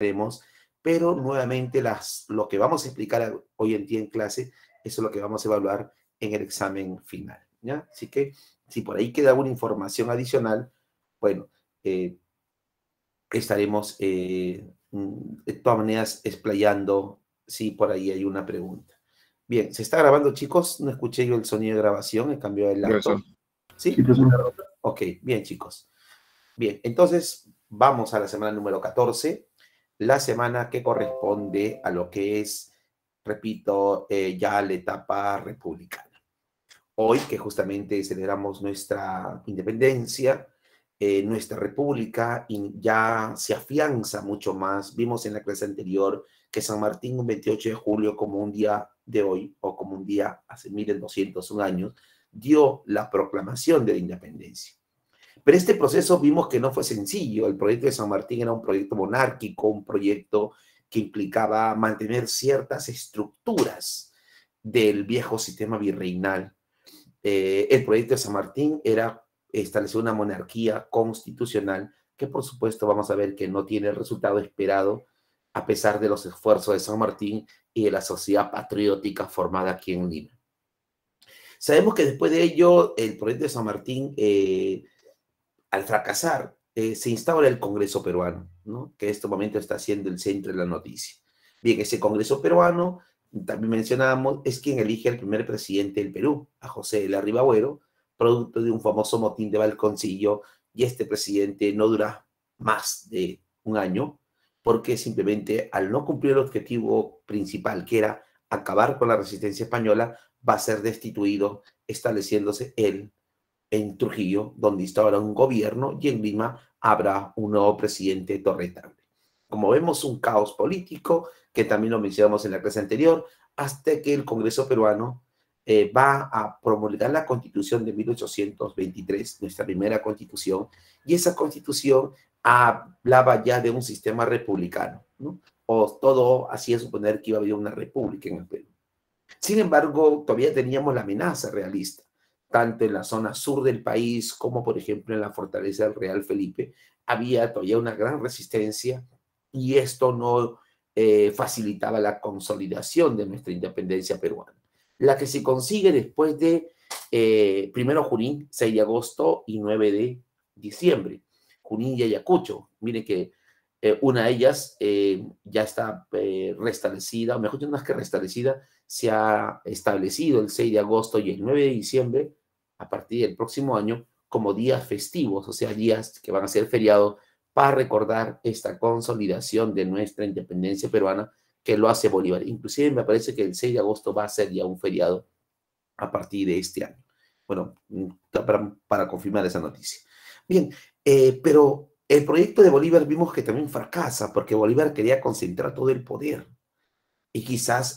veremos, pero nuevamente lo que vamos a explicar hoy en día en clase, eso es lo que vamos a evaluar en el examen final, ¿ya? Así que si por ahí queda alguna información adicional, bueno, estaremos de todas maneras explayando si por ahí hay una pregunta. Bien, ¿se está grabando, chicos? No escuché yo el sonido de grabación, he cambiado el laptop. Profesor. ¿Sí? Sí, profesor. Ok, bien, chicos. Bien, entonces vamos a la semana número 14, la semana que corresponde a lo que es, repito, ya la etapa republicana. Hoy que justamente celebramos nuestra independencia, nuestra república, y ya se afianza mucho más. Vimos en la clase anterior que San Martín, un 28 de julio, como un día de hoy, o como un día hace 1201 años, dio la proclamación de la independencia. Pero este proceso vimos que no fue sencillo. El proyecto de San Martín era un proyecto monárquico, un proyecto que implicaba mantener ciertas estructuras del viejo sistema virreinal. El proyecto de San Martín era establecer una monarquía constitucional que, por supuesto, vamos a ver que no tiene el resultado esperado a pesar de los esfuerzos de San Martín y de la sociedad patriótica formada aquí en Lima. Sabemos que después de ello, el proyecto de San Martín, al fracasar, se instaura el Congreso peruano, ¿no? Que en este momento está siendo el centro de la noticia. Bien, ese Congreso peruano, también mencionábamos, es quien elige al primer presidente del Perú, a José de la Ribabuero, producto de un famoso motín de Balconcillo, y este presidente no dura más de un año, porque simplemente al no cumplir el objetivo principal, que era acabar con la resistencia española, va a ser destituido, estableciéndose él en Trujillo, donde instaura un gobierno, y en Lima habrá un nuevo presidente Torretable. Como vemos, un caos político, que también lo mencionamos en la clase anterior, hasta que el Congreso peruano va a promulgar la Constitución de 1823, nuestra primera Constitución, y esa Constitución hablaba ya de un sistema republicano, ¿no? O todo hacía suponer que iba a haber una república en el Perú. Sin embargo, todavía teníamos la amenaza realista, tanto en la zona sur del país como, por ejemplo, en la fortaleza del Real Felipe. Había todavía una gran resistencia y esto no facilitaba la consolidación de nuestra independencia peruana. La que se consigue después de primero Junín, 6 de agosto y 9 de diciembre. Junín y Ayacucho. Mire que una de ellas ya está restablecida, o mejor dicho, no es que restablecida, se ha establecido el 6 de agosto y el 9 de diciembre, a partir del próximo año, como días festivos, o sea, días que van a ser feriados para recordar esta consolidación de nuestra independencia peruana, que lo hace Bolívar. Inclusive me parece que el 6 de agosto va a ser ya un feriado a partir de este año. Bueno, para confirmar esa noticia. Bien, pero el proyecto de Bolívar vimos que también fracasa, porque Bolívar quería concentrar todo el poder y quizás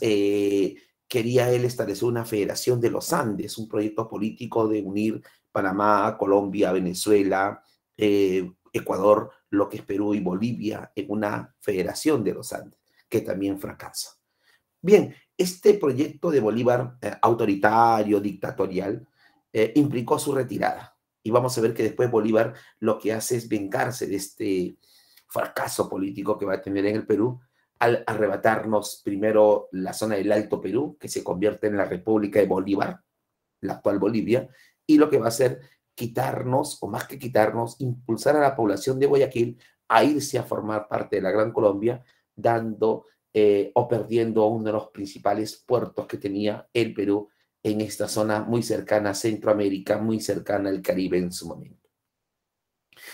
quería él establecer una federación de los Andes, un proyecto político de unir Panamá, Colombia, Venezuela, Ecuador, lo que es Perú y Bolivia en una federación de los Andes, que también fracasa. Bien, este proyecto de Bolívar autoritario, dictatorial, implicó su retirada. Y vamos a ver que después Bolívar lo que hace es vengarse de este fracaso político que va a tener en el Perú al arrebatarnos primero la zona del Alto Perú, que se convierte en la República de Bolívar, la actual Bolivia, y lo que va a hacer quitarnos, o más que quitarnos, impulsar a la población de Guayaquil a irse a formar parte de la Gran Colombia, dando o perdiendo uno de los principales puertos que tenía el Perú en esta zona muy cercana a Centroamérica, muy cercana al Caribe en su momento.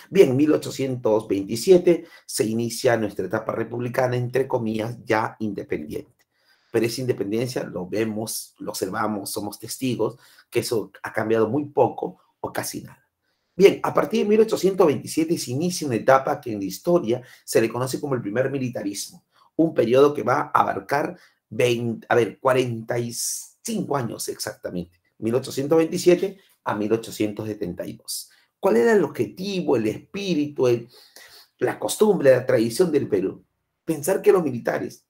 Bien, en 1827 se inicia nuestra etapa republicana, entre comillas, ya independiente. Pero esa independencia lo vemos, lo observamos, somos testigos, que eso ha cambiado muy poco o casi nada. Bien, a partir de 1827 se inicia una etapa que en la historia se le conoce como el primer militarismo, un periodo que va a abarcar 45 años exactamente, 1827 a 1872. ¿Cuál era el objetivo, el espíritu, la costumbre, la tradición del Perú? Pensar que los militares,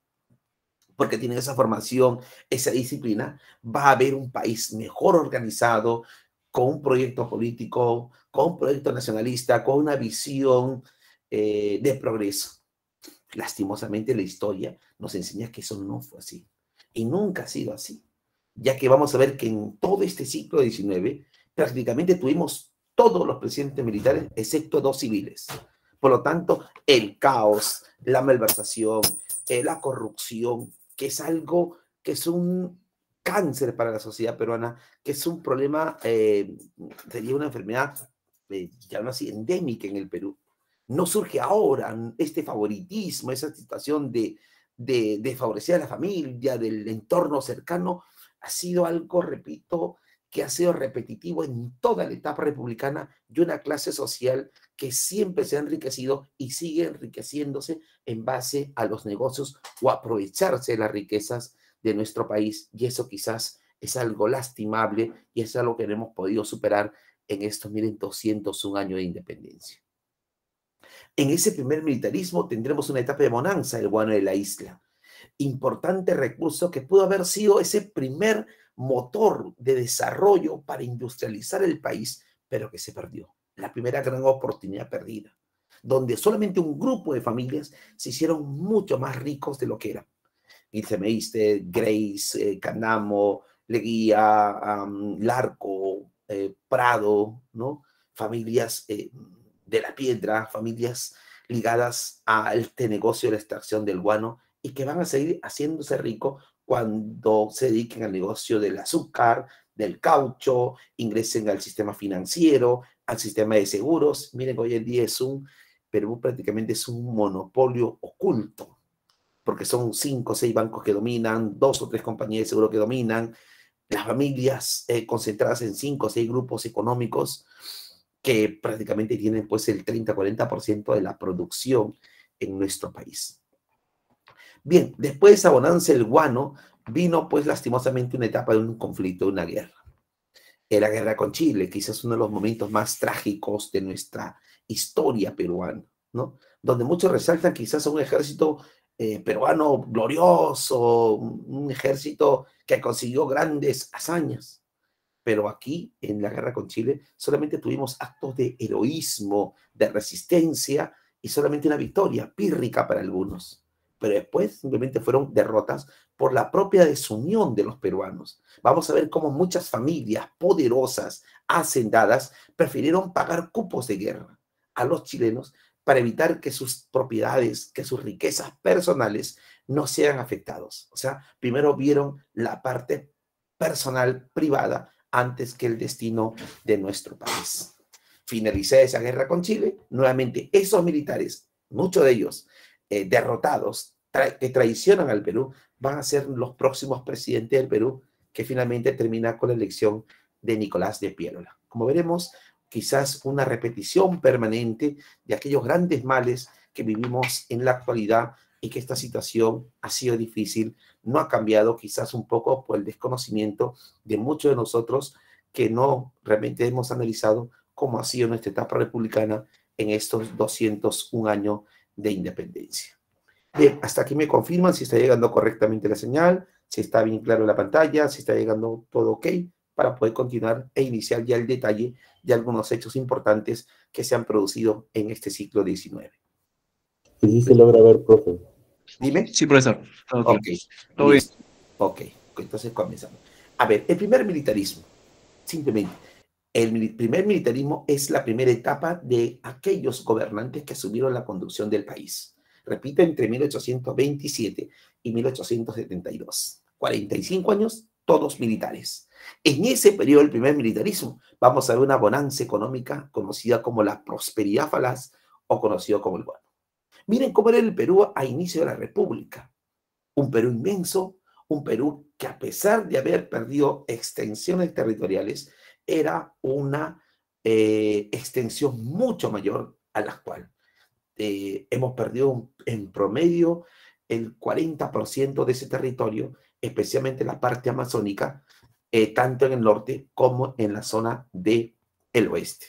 porque tienen esa formación, esa disciplina, va a haber un país mejor organizado, con un proyecto político, con un proyecto nacionalista, con una visión de progreso. lastimosamente la historia nos enseña que eso no fue así. Y nunca ha sido así. Ya que vamos a ver que en todo este siglo XIX prácticamente tuvimos todos los presidentes militares, excepto 2 civiles. Por lo tanto, el caos, la malversación, la corrupción, que es algo que es un cáncer para la sociedad peruana, que es un problema, sería una enfermedad, ya no así, endémica en el Perú. No surge ahora este favoritismo, esa situación de favorecer a la familia, del entorno cercano, ha sido algo, repito, que ha sido repetitivo en toda la etapa republicana y una clase social que siempre se ha enriquecido y sigue enriqueciéndose en base a los negocios o aprovecharse de las riquezas de nuestro país. Y eso quizás es algo lastimable y es algo que no hemos podido superar en estos, miren, 201 años de independencia. En ese primer militarismo tendremos una etapa de bonanza, el guano de la isla. Importante recurso que pudo haber sido ese primer motor de desarrollo para industrializar el país, pero que se perdió. La primera gran oportunidad perdida, donde solamente un grupo de familias se hicieron mucho más ricos de lo que eran. Ilse Meiste, Grace, Canamo, Leguía, Larco, Prado, ¿no? Familias de la piedra, familias ligadas a este negocio de la extracción del guano y que van a seguir haciéndose ricos cuando se dediquen al negocio del azúcar, del caucho, ingresen al sistema financiero, al sistema de seguros. Miren, hoy en día Perú prácticamente es un monopolio oculto, porque son 5 o 6 bancos que dominan, 2 o 3 compañías de seguro que dominan, las familias concentradas en 5 o 6 grupos económicos que prácticamente tienen pues el 30-40% de la producción en nuestro país. Bien, después de esa bonanza del guano, vino pues lastimosamente una etapa de un conflicto, de una guerra. La guerra con Chile, quizás uno de los momentos más trágicos de nuestra historia peruana, ¿no? Donde muchos resaltan quizás a un ejército peruano glorioso, un ejército que consiguió grandes hazañas. Pero aquí, en la guerra con Chile, solamente tuvimos actos de heroísmo, de resistencia y solamente una victoria pírrica para algunos. Pero después simplemente fueron derrotas por la propia desunión de los peruanos. Vamos a ver cómo muchas familias poderosas, hacendadas, prefirieron pagar cupos de guerra a los chilenos para evitar que sus propiedades, que sus riquezas personales no sean afectados. O sea, primero vieron la parte personal, privada, antes que el destino de nuestro país. Finalizada esa guerra con Chile, nuevamente esos militares, muchos de ellos derrotados, que traicionan al Perú, van a ser los próximos presidentes del Perú, que finalmente termina con la elección de Nicolás de Piérola. Como veremos, quizás una repetición permanente de aquellos grandes males que vivimos en la actualidad y que esta situación ha sido difícil, no ha cambiado, quizás un poco por el desconocimiento de muchos de nosotros que no realmente hemos analizado cómo ha sido nuestra etapa republicana en estos 201 años de independencia. Bien, hasta aquí me confirman si está llegando correctamente la señal, si está bien claro la pantalla, si está llegando todo ok, para poder continuar e iniciar ya el detalle de algunos hechos importantes que se han producido en este siglo XIX. Sí, se logra ver, profe. Dime. Sí, profesor. Ok, todo bien. Ok, entonces comenzamos. A ver, el primer militarismo, simplemente, el primer militarismo es la primera etapa de aquellos gobernantes que asumieron la conducción del país. Repito, entre 1827 y 1872. 45 años, todos militares. En ese periodo del primer militarismo vamos a ver una bonanza económica conocida como la prosperidad falaz o conocido como el guano. Miren cómo era el Perú a inicio de la República. Un Perú inmenso, un Perú que a pesar de haber perdido extensiones territoriales, era una extensión mucho mayor a la actual. Hemos perdido en promedio el 40% de ese territorio, especialmente la parte amazónica, tanto en el norte como en la zona del oeste.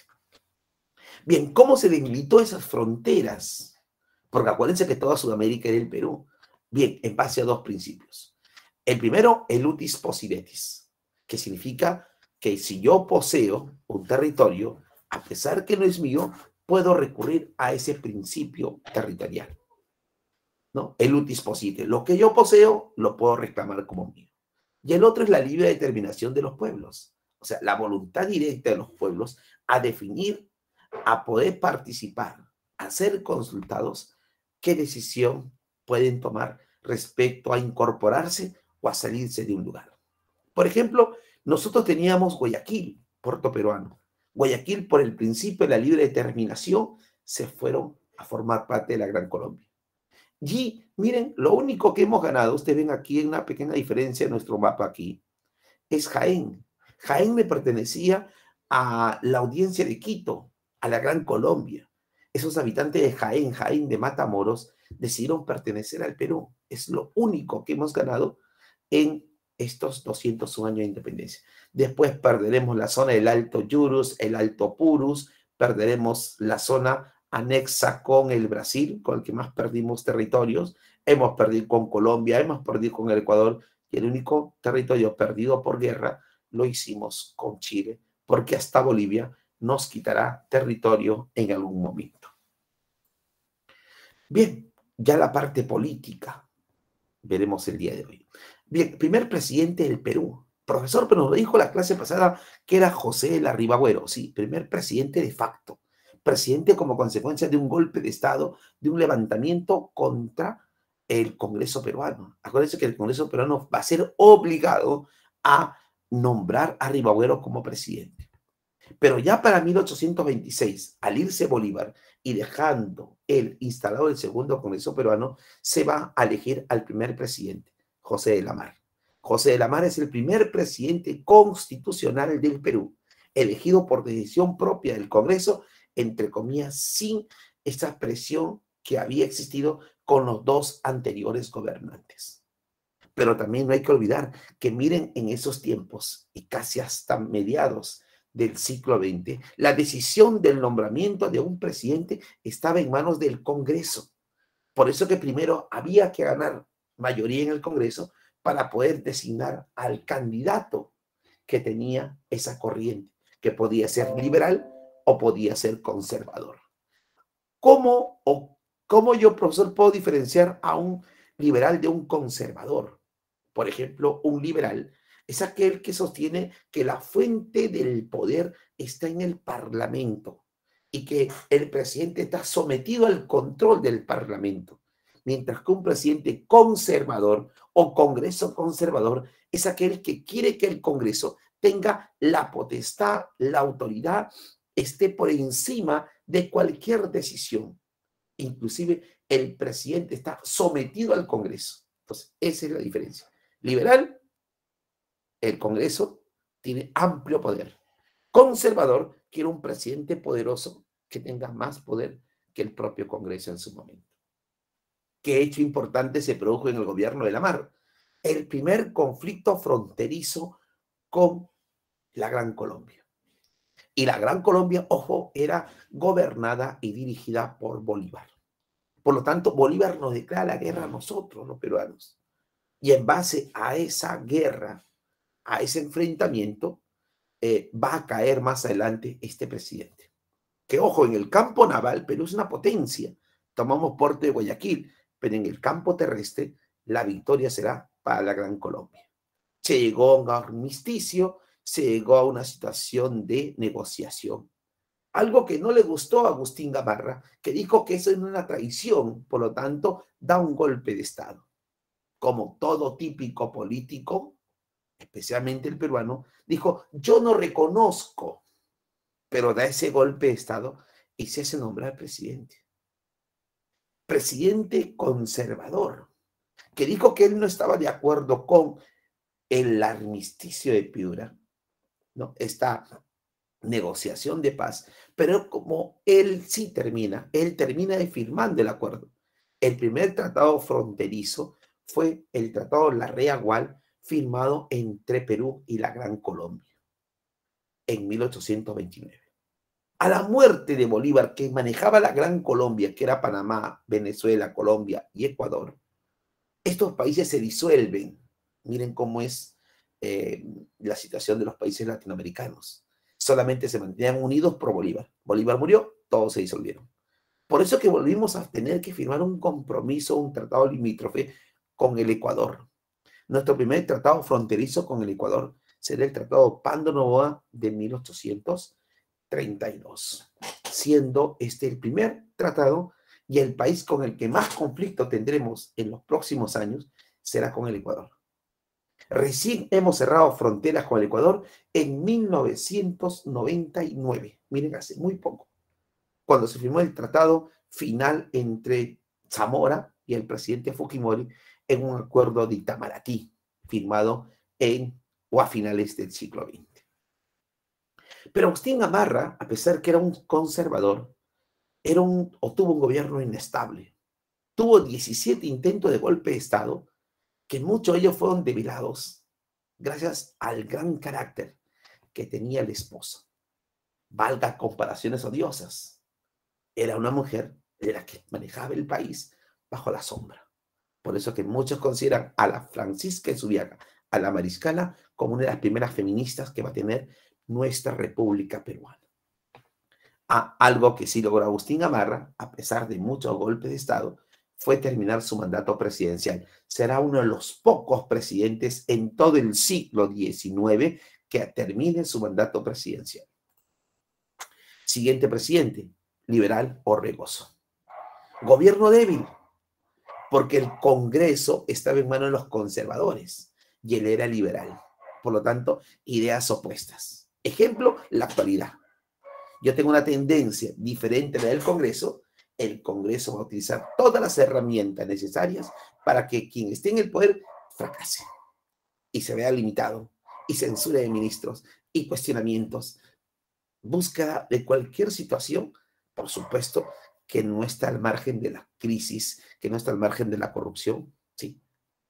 Bien, ¿cómo se delimitó esas fronteras? Porque acuérdense que toda Sudamérica era el Perú. Bien, en base a 2 principios. El primero, el utis possidetis, que significa que si yo poseo un territorio, a pesar que no es mío, puedo recurrir a ese principio territorial. ¿no? El utis possidetis. Lo que yo poseo lo puedo reclamar como mío. Y el otro es la libre determinación de los pueblos. O sea, la voluntad directa de los pueblos a definir, a poder participar, a ser consultados, qué decisión pueden tomar respecto a incorporarse o a salirse de un lugar. Por ejemplo, nosotros teníamos Guayaquil, puerto peruano. Guayaquil, por el principio de la libre determinación, se fueron a formar parte de la Gran Colombia. Y miren, lo único que hemos ganado, ustedes ven aquí una pequeña diferencia en nuestro mapa aquí, es Jaén. Jaén le pertenecía a la audiencia de Quito, a la Gran Colombia. Esos habitantes de Jaén, Jaén de Matamoros, decidieron pertenecer al Perú. Es lo único que hemos ganado en estos 201 años de independencia. Después perderemos la zona del Alto Yurus, el Alto Purus, perderemos la zona anexa con el Brasil, con el que más perdimos territorios, hemos perdido con Colombia, hemos perdido con el Ecuador, y el único territorio perdido por guerra lo hicimos con Chile, porque hasta Bolivia nos quitará territorio en algún momento. Bien, ya la parte política, veremos el día de hoy. Bien, primer presidente del Perú. Profesor, pero nos lo dijo la clase pasada que era José de la Ribagüero. Sí, primer presidente de facto. Presidente como consecuencia de un golpe de Estado, de un levantamiento contra el Congreso peruano. Acuérdense que el Congreso peruano va a ser obligado a nombrar a Ribagüero como presidente. Pero ya para 1826, al irse Bolívar y dejando él instalado el segundo Congreso peruano, se va a elegir al primer presidente, José de la Mar. José de la Mar es el primer presidente constitucional del Perú, elegido por decisión propia del Congreso, entre comillas, sin esa presión que había existido con los dos anteriores gobernantes. Pero también no hay que olvidar que miren en esos tiempos y casi hasta mediados del siglo XX, la decisión del nombramiento de un presidente estaba en manos del Congreso. Por eso que primero había que ganar mayoría en el Congreso para poder designar al candidato que tenía esa corriente, que podía ser liberal o podía ser conservador. ¿Cómo yo, profesor, puedo diferenciar a un liberal de un conservador? Por ejemplo, un liberal es aquel que sostiene que la fuente del poder está en el Parlamento y que el presidente está sometido al control del Parlamento. Mientras que un presidente conservador o Congreso conservador es aquel que quiere que el Congreso tenga la potestad, la autoridad, esté por encima de cualquier decisión. Inclusive el presidente está sometido al Congreso. Entonces, esa es la diferencia. Liberal, el Congreso tiene amplio poder. Conservador, quiere un presidente poderoso que tenga más poder que el propio Congreso en su momento. ¿Qué hecho importante se produjo en el gobierno de la Mar? El primer conflicto fronterizo con la Gran Colombia. Y la Gran Colombia, ojo, era gobernada y dirigida por Bolívar. Por lo tanto, Bolívar nos declara la guerra a nosotros, los peruanos. Y en base a esa guerra, a ese enfrentamiento, va a caer más adelante este presidente. Que ojo, en el campo naval, Perú es una potencia. Tomamos Puerto de Guayaquil, pero en el campo terrestre, la victoria será para la Gran Colombia. Se llegó a un armisticio, se llegó a una situación de negociación. Algo que no le gustó a Agustín Gamarra, que dijo que eso es una traición, por lo tanto, da un golpe de Estado. Como todo típico político, especialmente el peruano, dijo, yo no reconozco, pero da ese golpe de Estado y se hace nombrar presidente. Presidente conservador, que dijo que él no estaba de acuerdo con el armisticio de Piura, ¿no? Esta negociación de paz, pero como él termina de firmando el acuerdo. El primer tratado fronterizo fue el Tratado Larrea-Gual, firmado entre Perú y la Gran Colombia en 1829. A la muerte de Bolívar, que manejaba la Gran Colombia, que era Panamá, Venezuela, Colombia y Ecuador, estos países se disuelven. Miren cómo es la situación de los países latinoamericanos. Solamente se mantenían unidos por Bolívar. Bolívar murió, todos se disolvieron. Por eso que volvimos a tener que firmar un compromiso, un tratado limítrofe con el Ecuador. Nuestro primer tratado fronterizo con el Ecuador será el Tratado Pando Noboa de 1832, siendo este el primer tratado y el país con el que más conflicto tendremos en los próximos años será con el Ecuador. Recién hemos cerrado fronteras con el Ecuador en 1999. Miren, hace muy poco, cuando se firmó el tratado final entre Zamora y el presidente Fujimori en un acuerdo de Itamaraty, firmado a finales del siglo XX. Pero Agustín Gamarra, a pesar que era un conservador, tuvo un gobierno inestable. Tuvo 17 intentos de golpe de Estado, que muchos de ellos fueron debilados gracias al gran carácter que tenía la esposa. Valga comparaciones odiosas. Era una mujer de la que manejaba el país bajo la sombra. Por eso que muchos consideran a la Francisca Ezubiaga, a la Mariscala, como una de las primeras feministas que va a tener nuestra República Peruana. Algo que sí logró Agustín Gamarra, a pesar de muchos golpes de Estado, fue terminar su mandato presidencial. Será uno de los pocos presidentes en todo el siglo XIX que termine su mandato presidencial. Siguiente presidente, liberal Orbegoso. Gobierno débil, porque el Congreso estaba en manos de los conservadores y él era liberal. Por lo tanto, ideas opuestas. Ejemplo, la actualidad. Yo tengo una tendencia diferente a la del Congreso. El Congreso va a utilizar todas las herramientas necesarias para que quien esté en el poder fracase y se vea limitado, y censura de ministros y cuestionamientos. Búsqueda de cualquier situación, por supuesto, que no está al margen de la crisis, que no está al margen de la corrupción. Sí,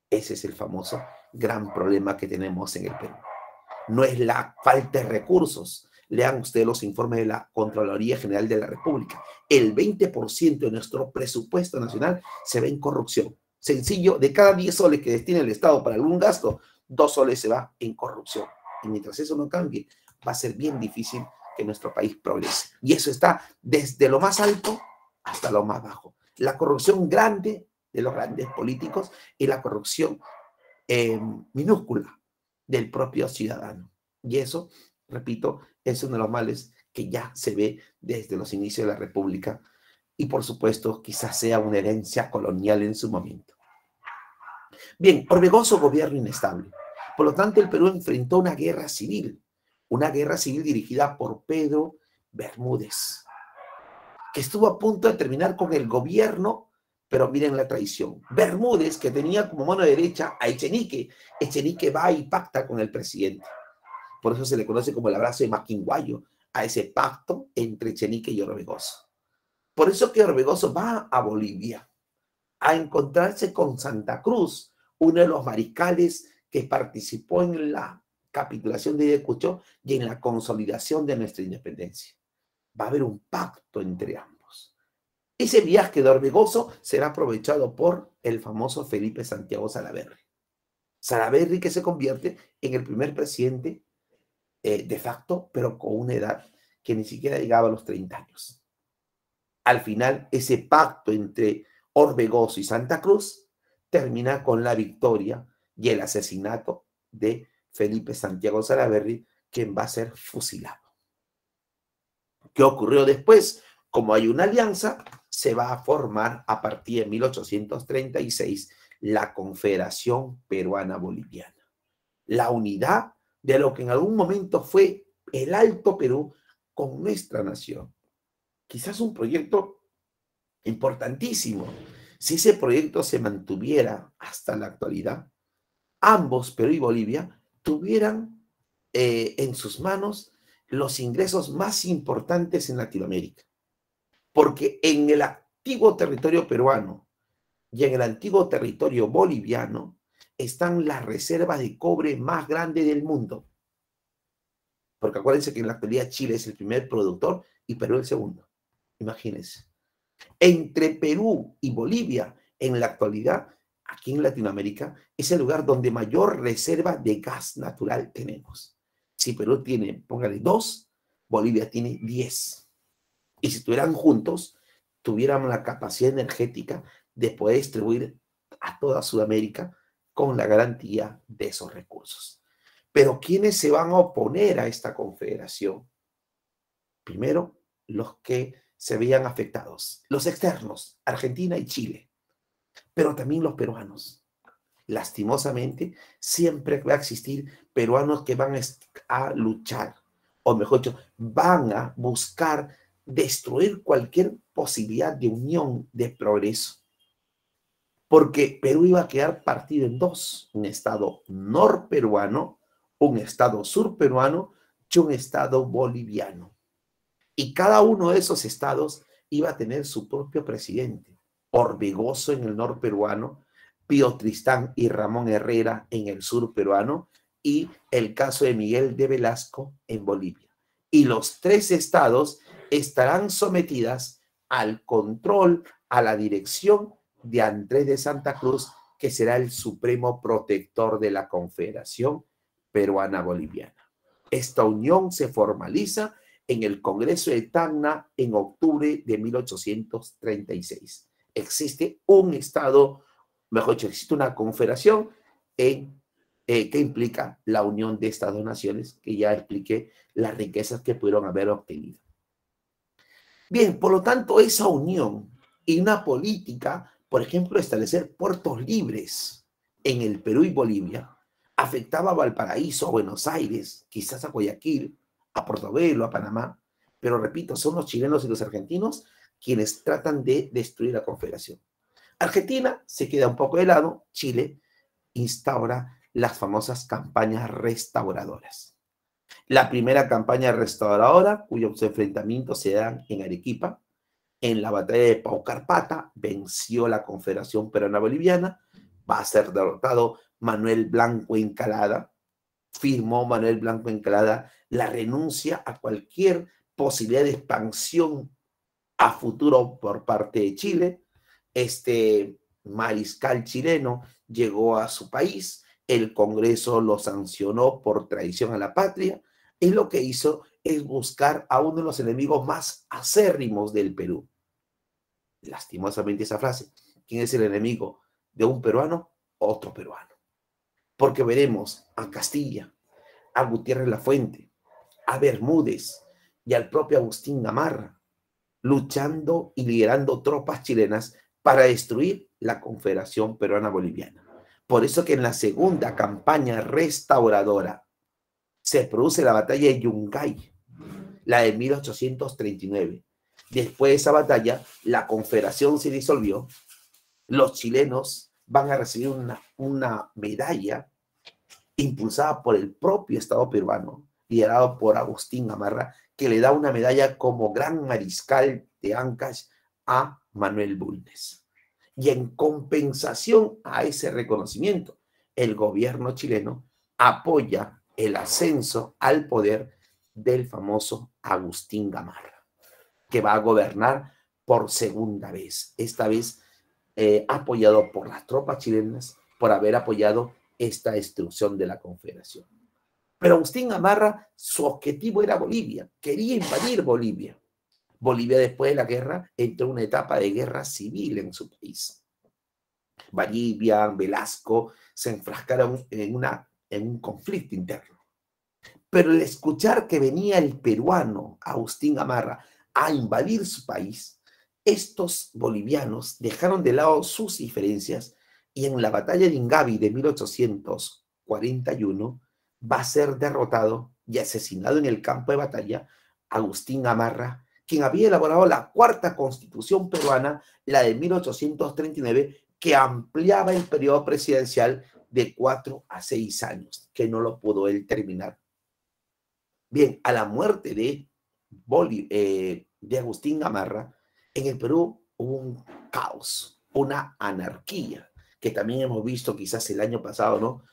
ese es el famoso gran problema que tenemos en el Perú. No es la falta de recursos. Lean ustedes los informes de la Contraloría General de la República. El 20% de nuestro presupuesto nacional se ve en corrupción. Sencillo, de cada 10 soles que destina el Estado para algún gasto, 2 soles se va en corrupción. Y mientras eso no cambie, va a ser bien difícil que nuestro país progrese. Y eso está desde lo más alto hasta lo más bajo. La corrupción grande de los grandes políticos y la corrupción minúscula del propio ciudadano. Y eso, repito, es uno de los males que ya se ve desde los inicios de la República y, por supuesto, quizás sea una herencia colonial en su momento. Bien, Orbegoso, gobierno inestable. Por lo tanto, el Perú enfrentó una guerra civil dirigida por Pedro Bermúdez, que estuvo a punto de terminar con el gobierno, pero miren la traición. Bermúdez, que tenía como mano derecha a Echenique, Echenique va y pacta con el presidente. Por eso se le conoce como el abrazo de Maquinguayo, a ese pacto entre Echenique y Orbegoso. Por eso que Orbegoso va a Bolivia a encontrarse con Santa Cruz, uno de los mariscales que participó en la capitulación de Ayacucho y en la consolidación de nuestra independencia. Va a haber un pacto entre ambos. Ese viaje de Orbegoso será aprovechado por el famoso Felipe Santiago Salaverry. Salaverry, que se convierte en el primer presidente de facto, pero con una edad que ni siquiera llegaba a los 30 años. Al final, ese pacto entre Orbegoso y Santa Cruz termina con la victoria y el asesinato de Felipe Santiago Salaverry, quien va a ser fusilado. ¿Qué ocurrió después? Como hay una alianza, se va a formar a partir de 1836 la Confederación Peruana Boliviana. La unidad de lo que en algún momento fue el Alto Perú con nuestra nación. Quizás un proyecto importantísimo. Si ese proyecto se mantuviera hasta la actualidad, ambos, Perú y Bolivia, tuvieran en sus manos los ingresos más importantes en Latinoamérica. Porque en el antiguo territorio peruano y en el antiguo territorio boliviano están las reservas de cobre más grandes del mundo. Porque acuérdense que en la actualidad Chile es el primer productor y Perú el segundo. Imagínense. Entre Perú y Bolivia, en la actualidad, aquí en Latinoamérica, es el lugar donde mayor reserva de gas natural tenemos. Si Perú tiene, póngale 2, Bolivia tiene 10. Y si estuvieran juntos, tuviéramos la capacidad energética de poder distribuir a toda Sudamérica con la garantía de esos recursos. Pero ¿quiénes se van a oponer a esta confederación? Primero, los que se veían afectados, los externos, Argentina y Chile, pero también los peruanos. Lastimosamente, siempre va a existir peruanos que van a luchar, o mejor dicho, van a buscar destruir cualquier posibilidad de unión, de progreso. Porque Perú iba a quedar partido en dos, un estado norperuano, un estado surperuano y un estado boliviano. Y cada uno de esos estados iba a tener su propio presidente. Orbegoso en el norperuano, Pío Tristán y Ramón Herrera en el surperuano, y el caso de Miguel de Velasco en Bolivia. Y los tres estados estarán sometidas al control, a la dirección de Andrés de Santa Cruz, que será el supremo protector de la Confederación Peruana Boliviana. Esta unión se formaliza en el Congreso de Tacna en octubre de 1836. Existe un Estado, mejor dicho, existe una confederación que implica la unión de estas dos naciones, que ya expliqué las riquezas que pudieron haber obtenido. Bien, por lo tanto, esa unión y una política, por ejemplo, establecer puertos libres en el Perú y Bolivia, afectaba a Valparaíso, a Buenos Aires, quizás a Guayaquil, a Portobelo, a Panamá, pero repito, son los chilenos y los argentinos quienes tratan de destruir la Confederación. Argentina se queda un poco de lado, Chile instaura las famosas campañas restauradoras. La primera campaña restauradora, cuyos enfrentamientos se dan en Arequipa, en la batalla de Paucarpata, venció la Confederación Peruana Boliviana, va a ser derrotado Manuel Blanco Encalada, firmó Manuel Blanco Encalada la renuncia a cualquier posibilidad de expansión a futuro por parte de Chile. Este mariscal chileno llegó a su país, el Congreso lo sancionó por traición a la patria, y lo que hizo es buscar a uno de los enemigos más acérrimos del Perú. Lastimosamente esa frase, ¿quién es el enemigo de un peruano? Otro peruano. Porque veremos a Castilla, a Gutiérrez Lafuente, a Bermúdez y al propio Agustín Gamarra luchando y liderando tropas chilenas para destruir la Confederación Peruana Boliviana. Por eso que en la segunda campaña restauradora se produce la batalla de Yungay, la de 1839. Después de esa batalla, la Confederación se disolvió. Los chilenos van a recibir una medalla impulsada por el propio Estado peruano, liderado por Agustín Gamarra, que le da una medalla como gran mariscal de Ancash a Manuel Bulnes. Y en compensación a ese reconocimiento, el gobierno chileno apoya el ascenso al poder del famoso Agustín Gamarra, que va a gobernar por segunda vez, esta vez apoyado por las tropas chilenas por haber apoyado esta destrucción de la Confederación. Pero Agustín Gamarra, su objetivo era Bolivia, quería invadir Bolivia. Bolivia, después de la guerra, entró en una etapa de guerra civil en su país. Bolivia, Velasco se enfrascaron en un conflicto interno. Pero al escuchar que venía el peruano Agustín Gamarra a invadir su país, estos bolivianos dejaron de lado sus diferencias y en la batalla de Ingavi de 1841 va a ser derrotado y asesinado en el campo de batalla Agustín Gamarra, quien había elaborado la cuarta constitución peruana, la de 1839, que ampliaba el periodo presidencial de 4 a 6 años, que no lo pudo él terminar. Bien, a la muerte de Agustín Gamarra, en el Perú hubo un caos, una anarquía, que también hemos visto quizás el año pasado, ¿no?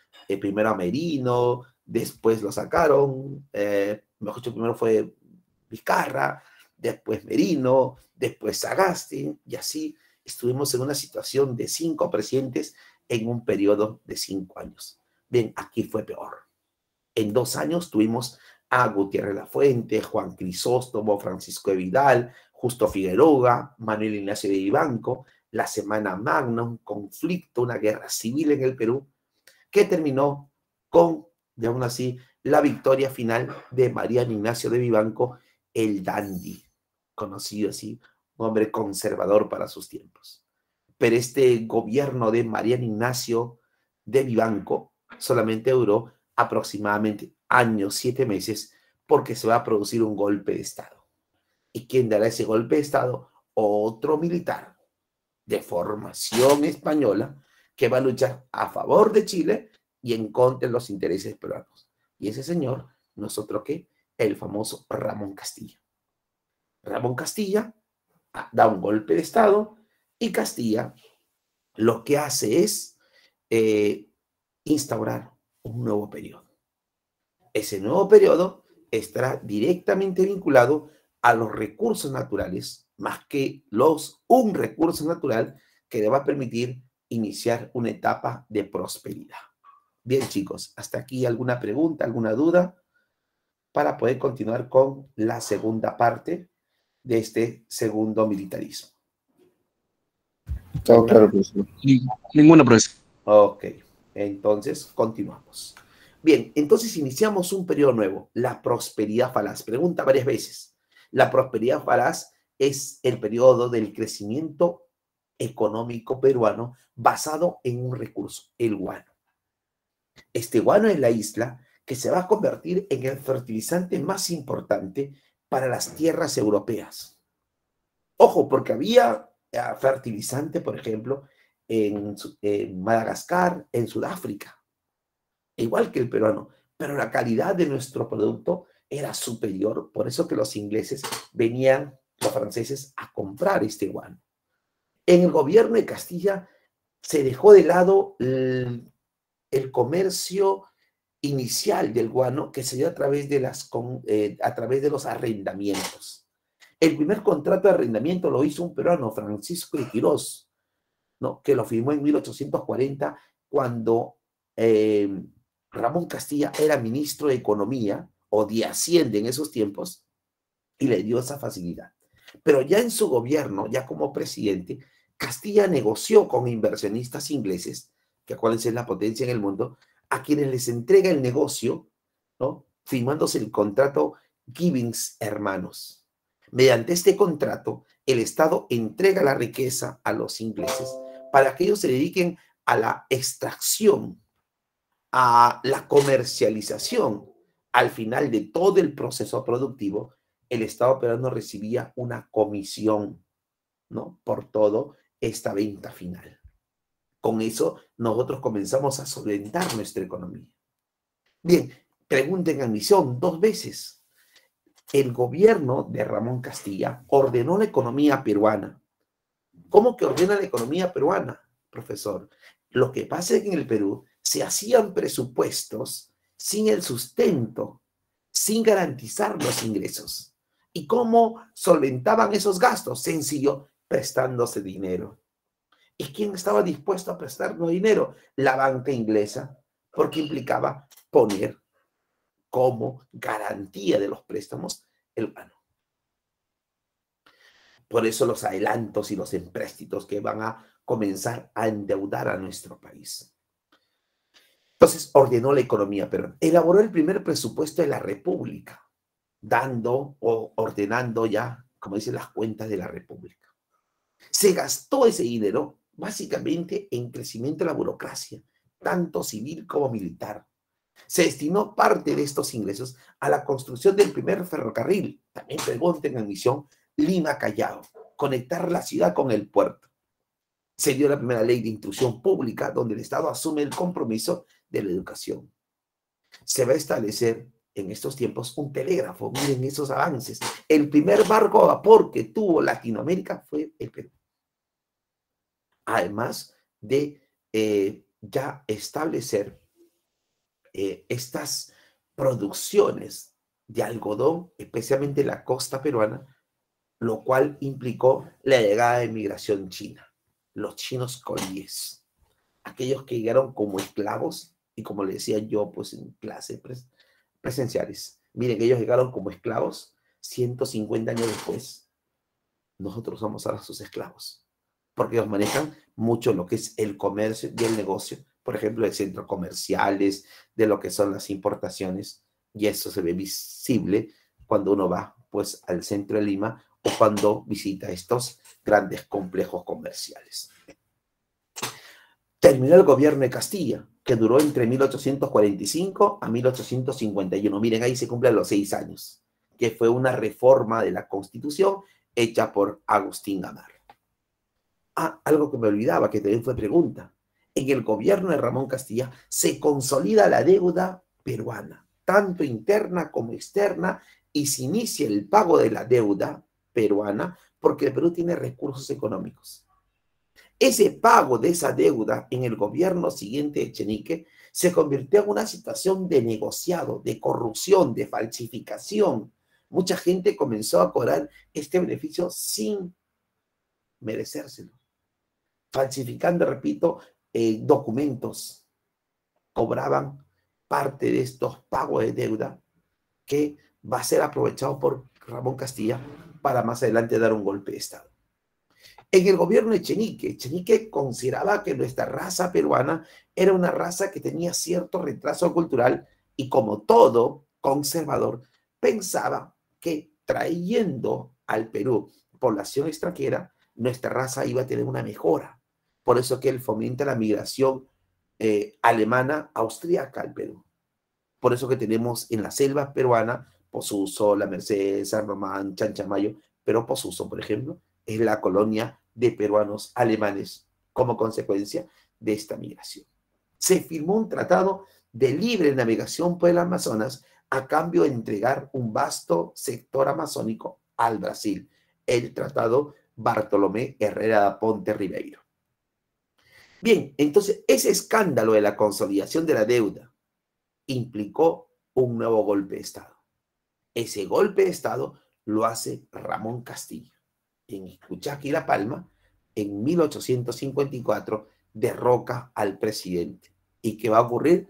Primero a Merino, después lo sacaron, mejor dicho, primero fue Vizcarra, después Merino, después Sagasti, y así estuvimos en una situación de 5 presidentes en un periodo de 5 años. Bien, aquí fue peor. En 2 años tuvimos a Gutiérrez Lafuente, Juan Crisóstomo, Francisco de Vidal, Justo Figueroa, Manuel Ignacio de Vivanco, la Semana Magna, un conflicto, una guerra civil en el Perú, que terminó con, de aún así, la victoria final de Mariano Ignacio de Vivanco, el Dandy, conocido así, un hombre conservador para sus tiempos. Pero este gobierno de Mariano Ignacio de Vivanco solamente duró aproximadamente años, 7 meses, porque se va a producir un golpe de Estado. ¿Y quién dará ese golpe de Estado? Otro militar de formación española que va a luchar a favor de Chile y en contra de los intereses peruanos. Y ese señor, no es otro que el famoso Ramón Castilla. Ramón Castilla da un golpe de Estado y Castilla lo que hace es instaurar un nuevo periodo. Ese nuevo periodo estará directamente vinculado a los recursos naturales, más que un recurso natural que le va a permitir iniciar una etapa de prosperidad. Bien, chicos, hasta aquí alguna pregunta, alguna duda para poder continuar con la segunda parte de este segundo militarismo. Todo claro, profesor. Ninguna, profesor. Ok, entonces continuamos. Bien, entonces iniciamos un periodo nuevo, la prosperidad falaz. Pregunta varias veces. La prosperidad falaz es el periodo del crecimiento económico peruano basado en un recurso, el guano. Este guano es la isla que se va a convertir en el fertilizante más importante para las tierras europeas. Ojo, porque había fertilizante, por ejemplo, en Madagascar, en Sudáfrica, igual que el peruano, pero la calidad de nuestro producto era superior, por eso que los ingleses venían, los franceses, a comprar este guano. En el gobierno de Castilla se dejó de lado el comercio inicial del guano que se dio a través de los arrendamientos. El primer contrato de arrendamiento lo hizo un peruano, Francisco de Quirós, ¿no? Que lo firmó en 1840 cuando Ramón Castilla era ministro de Economía o de Hacienda en esos tiempos y le dio esa facilidad. Pero ya en su gobierno, ya como presidente, Castilla negoció con inversionistas ingleses, que acuérdense es la potencia en el mundo, a quienes les entrega el negocio, ¿no? Firmándose el contrato Gibbings Hermanos. Mediante este contrato, el Estado entrega la riqueza a los ingleses para que ellos se dediquen a la extracción, a la comercialización. Al final de todo el proceso productivo, el Estado peruano recibía una comisión, ¿no? Por todo esta venta final. Con eso, nosotros comenzamos a solventar nuestra economía. Bien, pregunten a Misión 2 veces. El gobierno de Ramón Castilla ordenó la economía peruana. ¿Cómo que ordena la economía peruana, profesor? Lo que pasa es que en el Perú se hacían presupuestos sin el sustento, sin garantizar los ingresos. ¿Y cómo solventaban esos gastos? Sencillo, prestándose dinero. ¿Y quién estaba dispuesto a prestarnos dinero? La banca inglesa, porque implicaba poner como garantía de los préstamos el guano. Por eso los adelantos y los empréstitos que van a comenzar a endeudar a nuestro país. Entonces ordenó la economía peruana. Elaboró el primer presupuesto de la República, dando o ordenando ya, como dicen, las cuentas de la República. Se gastó ese dinero básicamente en crecimiento de la burocracia, tanto civil como militar. Se destinó parte de estos ingresos a la construcción del primer ferrocarril. También pregunten en Misión Lima-Callao, conectar la ciudad con el puerto. Se dio la primera ley de instrucción pública, donde el Estado asume el compromiso de la educación. Se va a establecer en estos tiempos un telégrafo. Miren esos avances. El primer barco a vapor que tuvo Latinoamérica fue el Perú. Además de ya establecer estas producciones de algodón, especialmente en la costa peruana, lo cual implicó la llegada de migración china, los chinos colíes, aquellos que llegaron como esclavos, y como le decía yo, pues en clases presenciales, miren, ellos llegaron como esclavos 150 años después, nosotros somos ahora sus esclavos, porque ellos manejan mucho lo que es el comercio y el negocio, por ejemplo, de centros comerciales, de lo que son las importaciones, y eso se ve visible cuando uno va pues al centro de Lima o cuando visita estos grandes complejos comerciales. Terminó el gobierno de Castilla, que duró entre 1845 a 1851. Miren, ahí se cumplen los 6 años, que fue una reforma de la Constitución hecha por Agustín Gamarra. Algo que me olvidaba, que también fue pregunta. En el gobierno de Ramón Castilla se consolida la deuda peruana, tanto interna como externa, y se inicia el pago de la deuda peruana porque el Perú tiene recursos económicos. Ese pago de esa deuda en el gobierno siguiente de Echenique se convirtió en una situación de negociado, de corrupción, de falsificación. Mucha gente comenzó a cobrar este beneficio sin merecérselo, falsificando, repito, documentos. Cobraban parte de estos pagos de deuda que va a ser aprovechado por Ramón Castilla para más adelante dar un golpe de Estado. En el gobierno de Echenique consideraba que nuestra raza peruana era una raza que tenía cierto retraso cultural y, como todo conservador, pensaba que trayendo al Perú población extranjera, nuestra raza iba a tener una mejora. Por eso que él fomenta la migración alemana austríaca al Perú. Por eso que tenemos en la selva peruana Posuso, La Merced, San Román, Chanchamayo, pero Posuso, por ejemplo, es la colonia de peruanos alemanes como consecuencia de esta migración. Se firmó un tratado de libre navegación por el Amazonas a cambio de entregar un vasto sector amazónico al Brasil, el tratado Bartolomé Herrera da Ponte Ribeiro. Bien, entonces ese escándalo de la consolidación de la deuda implicó un nuevo golpe de Estado. Ese golpe de Estado lo hace Ramón Castilla. En Cuchaca y La Palma, en 1854, derroca al presidente. ¿Y qué va a ocurrir?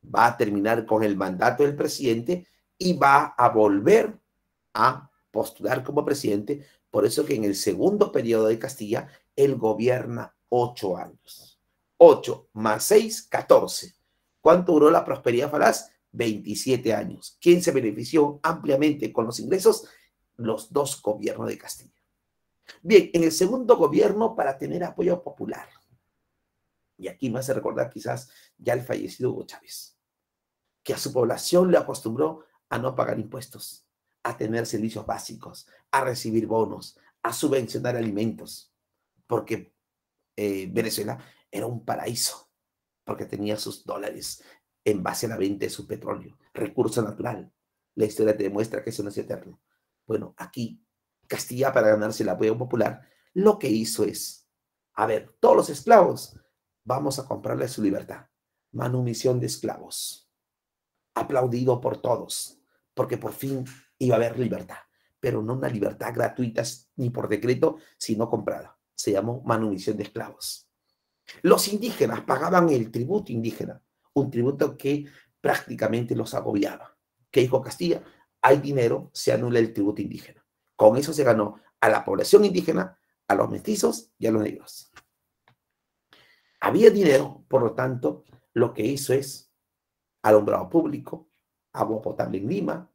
Va a terminar con el mandato del presidente y va a volver a postular como presidente. Por eso que en el segundo periodo de Castilla, él gobierna 8 años. 8 más 6, 14. ¿Cuánto duró la prosperidad falaz? 27 años. ¿Quién se benefició ampliamente con los ingresos? Los dos gobiernos de Castilla. Bien, en el segundo gobierno, para tener apoyo popular, y aquí me hace recordar quizás ya el fallecido Hugo Chávez, que a su población le acostumbró a no pagar impuestos, a tener servicios básicos, a recibir bonos, a subvencionar alimentos, porque Venezuela era un paraíso, porque tenía sus dólares en base a la venta de su petróleo, recurso natural. La historia te demuestra que eso no es eterno. Bueno, aquí Castilla, para ganarse el apoyo popular, lo que hizo es, a ver, todos los esclavos, vamos a comprarle su libertad. Manumisión de esclavos. Aplaudido por todos, porque por fin iba a haber libertad, pero no una libertad gratuita ni por decreto, sino comprada. Se llamó manumisión de esclavos. Los indígenas pagaban el tributo indígena, un tributo que prácticamente los agobiaba. ¿Qué dijo Castilla? Hay dinero, se anula el tributo indígena. Con eso se ganó a la población indígena, a los mestizos y a los negros. Había dinero, por lo tanto, lo que hizo es alumbrado público, agua potable en Lima,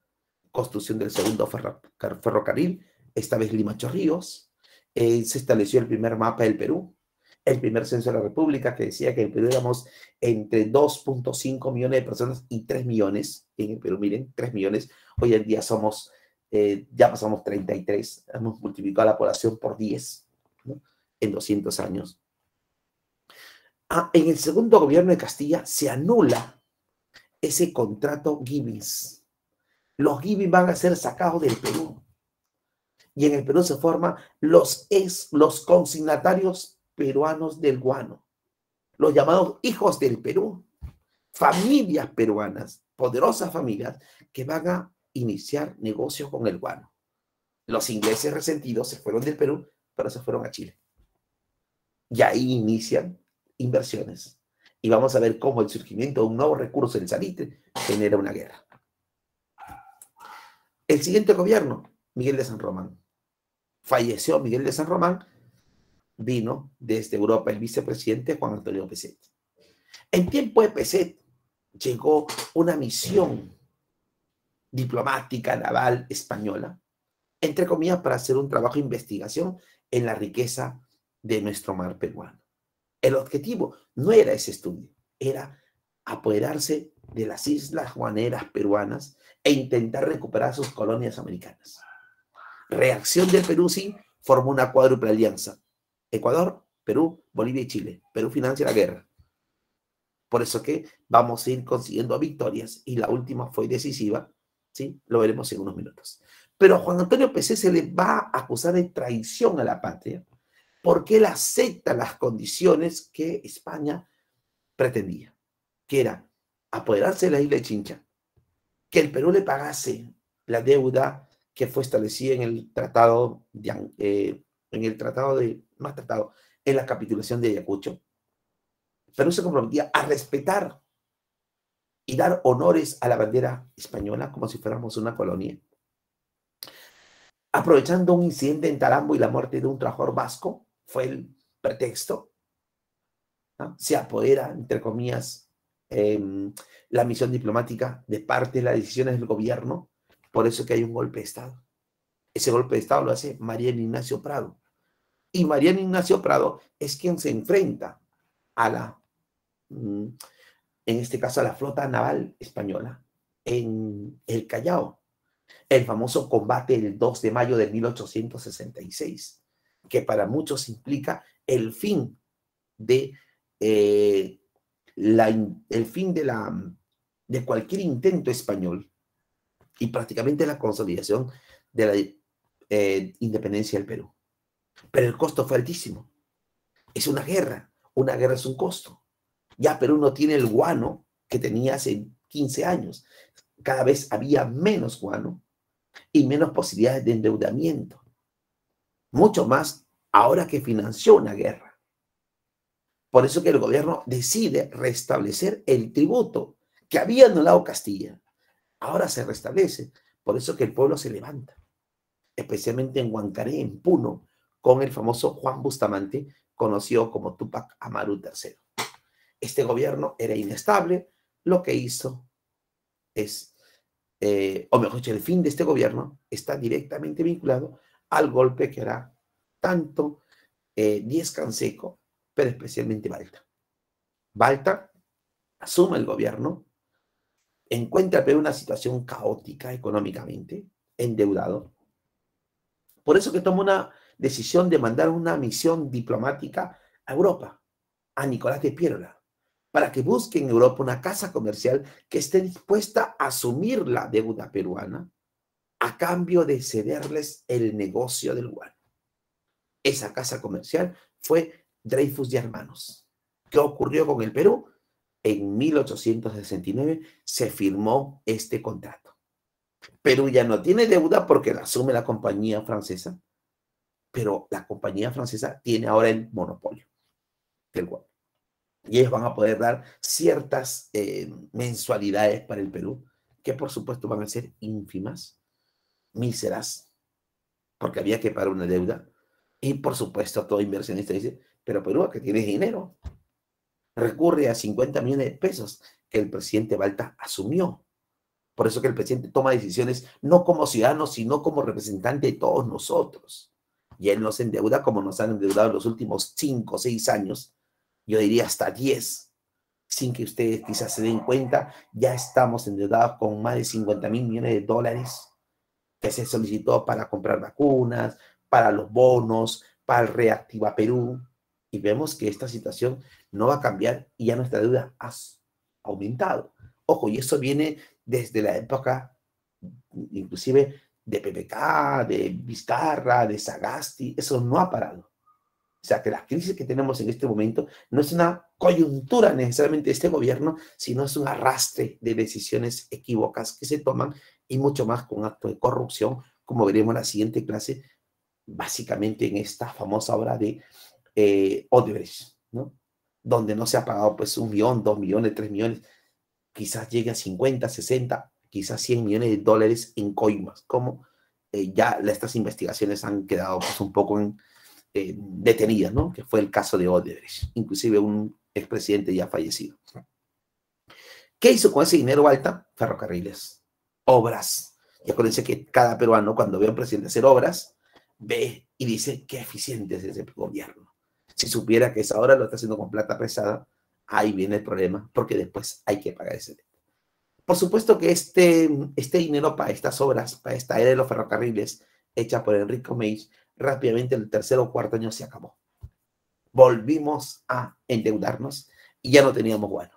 construcción del segundo ferrocarril, esta vez Lima Chorrillos, se estableció el primer mapa del Perú, el primer censo de la República que decía que en el Perú éramos entre 2.5 millones de personas y 3 millones en el Perú. Miren, 3 millones. Hoy en día somos, ya pasamos 33. Hemos multiplicado la población por 10, ¿no? En 200 años. En el segundo gobierno de Castilla se anula ese contrato Gibbons. Los Gibbons van a ser sacados del Perú. Y en el Perú se forman los consignatarios peruanos del guano, los llamados hijos del Perú, familias peruanas, poderosas familias que van a iniciar negocios con el guano. Los ingleses resentidos se fueron del Perú, pero se fueron a Chile. Y ahí inician inversiones. Y vamos a ver cómo el surgimiento de un nuevo recurso, el salitre, genera una guerra. El siguiente gobierno, Miguel de San Román. falleció Miguel de San Román, vino desde Europa el vicepresidente Juan Antonio Pezet. En tiempo de Pezet llegó una misión diplomática naval española, entre comillas, para hacer un trabajo de investigación en la riqueza de nuestro mar peruano. El objetivo no era ese estudio, era apoderarse de las islas guaneras peruanas e intentar recuperar sus colonias americanas. Reacción del Perú, sí, formó una cuádruple alianza. Ecuador, Perú, Bolivia y Chile. Perú financia la guerra. Por eso que vamos a ir consiguiendo victorias y la última fue decisiva, ¿sí? Lo veremos en unos minutos. Pero a Juan Antonio Pezet se le va a acusar de traición a la patria porque él acepta las condiciones que España pretendía, que era apoderarse de la isla de Chincha, que el Perú le pagase la deuda que fue establecida en el tratado en la capitulación de Ayacucho. Perú se comprometía a respetar y dar honores a la bandera española como si fuéramos una colonia. Aprovechando un incidente en Tarambo y la muerte de un trabajador vasco, fue el pretexto, ¿no? Se apodera, entre comillas, la misión diplomática de parte de las decisiones del gobierno, por eso que hay un golpe de Estado. Ese golpe de Estado lo hace Mariano Ignacio Prado. Y Mariano Ignacio Prado es quien se enfrenta a la, en este caso, a la flota naval española en el Callao. El famoso combate del 2 de mayo de 1866, que para muchos implica el fin de de cualquier intento español y prácticamente la consolidación de la independencia del Perú. Pero el costo fue altísimo. Es una guerra es un costo. Ya Perú no tiene el guano que tenía hace 15 años. Cada vez había menos guano y menos posibilidades de endeudamiento. Mucho más ahora que financió una guerra. Por eso que el gobierno decide restablecer el tributo que había anulado Castilla. Ahora se restablece. Por eso que el pueblo se levanta. Especialmente en Huancaré, en Puno, con el famoso Juan Bustamante, conocido como Túpac Amaru III. Este gobierno era inestable. Lo que hizo es, o mejor dicho, el fin de este gobierno está directamente vinculado al golpe que hará tanto Díez Canseco, pero especialmente Balta. Balta asume el gobierno, encuentra Perú una situación caótica económicamente, endeudado. Por eso que toma una decisión de mandar una misión diplomática a Europa, a Nicolás de Piérola, para que busque en Europa una casa comercial que esté dispuesta a asumir la deuda peruana a cambio de cederles el negocio del guano. Esa casa comercial fue Dreyfus y Hermanos. ¿Qué ocurrió con el Perú? En 1869 se firmó este contrato. Perú ya no tiene deuda porque la asume la compañía francesa, pero la compañía francesa tiene ahora el monopolio del guano. Y ellos van a poder dar ciertas mensualidades para el Perú, que por supuesto van a ser ínfimas, míseras, porque había que pagar una deuda. Y por supuesto todo inversionista dice, pero Perú, que tiene dinero, recurre a 50 millones de pesos que el presidente Balta asumió. Por eso que el presidente toma decisiones no como ciudadano, sino como representante de todos nosotros. Y él nos endeuda como nos han endeudado en los últimos 5 o 6 años, yo diría hasta 10, sin que ustedes quizás se den cuenta, ya estamos endeudados con más de 50.000 millones de dólares que se solicitó para comprar vacunas, para los bonos, para el Reactiva Perú, y vemos que esta situación no va a cambiar y ya nuestra deuda ha aumentado. Ojo, y eso viene desde la época, inclusive de PPK, de Vizcarra, de Sagasti, eso no ha parado. O sea, que las crisis que tenemos en este momento no es una coyuntura necesariamente de este gobierno, sino es un arrastre de decisiones equívocas que se toman y mucho más con actos de corrupción, como veremos en la siguiente clase, básicamente en esta famosa obra de Odebrecht, ¿no? Donde no se ha pagado pues 1 millón, 2 millones, 3 millones, quizás llegue a 50, 60, quizás 100 millones de dólares en coimas, como ya estas investigaciones han quedado pues, un poco detenidas, ¿no? Que fue el caso de Odebrecht, inclusive un expresidente ya fallecido. ¿Qué hizo con ese dinero, Balta? Ferrocarriles, obras. Y acuérdense que cada peruano, cuando ve a un presidente hacer obras, ve y dice, qué eficiente es ese gobierno. Si supiera que esa obra lo está haciendo con plata pesada, ahí viene el problema, porque después hay que pagar ese dinero. Por supuesto que este dinero para estas obras, para esta era de los ferrocarriles, hecha por Enrico Meis, rápidamente el tercer o cuarto año se acabó. Volvimos a endeudarnos y ya no teníamos bueno.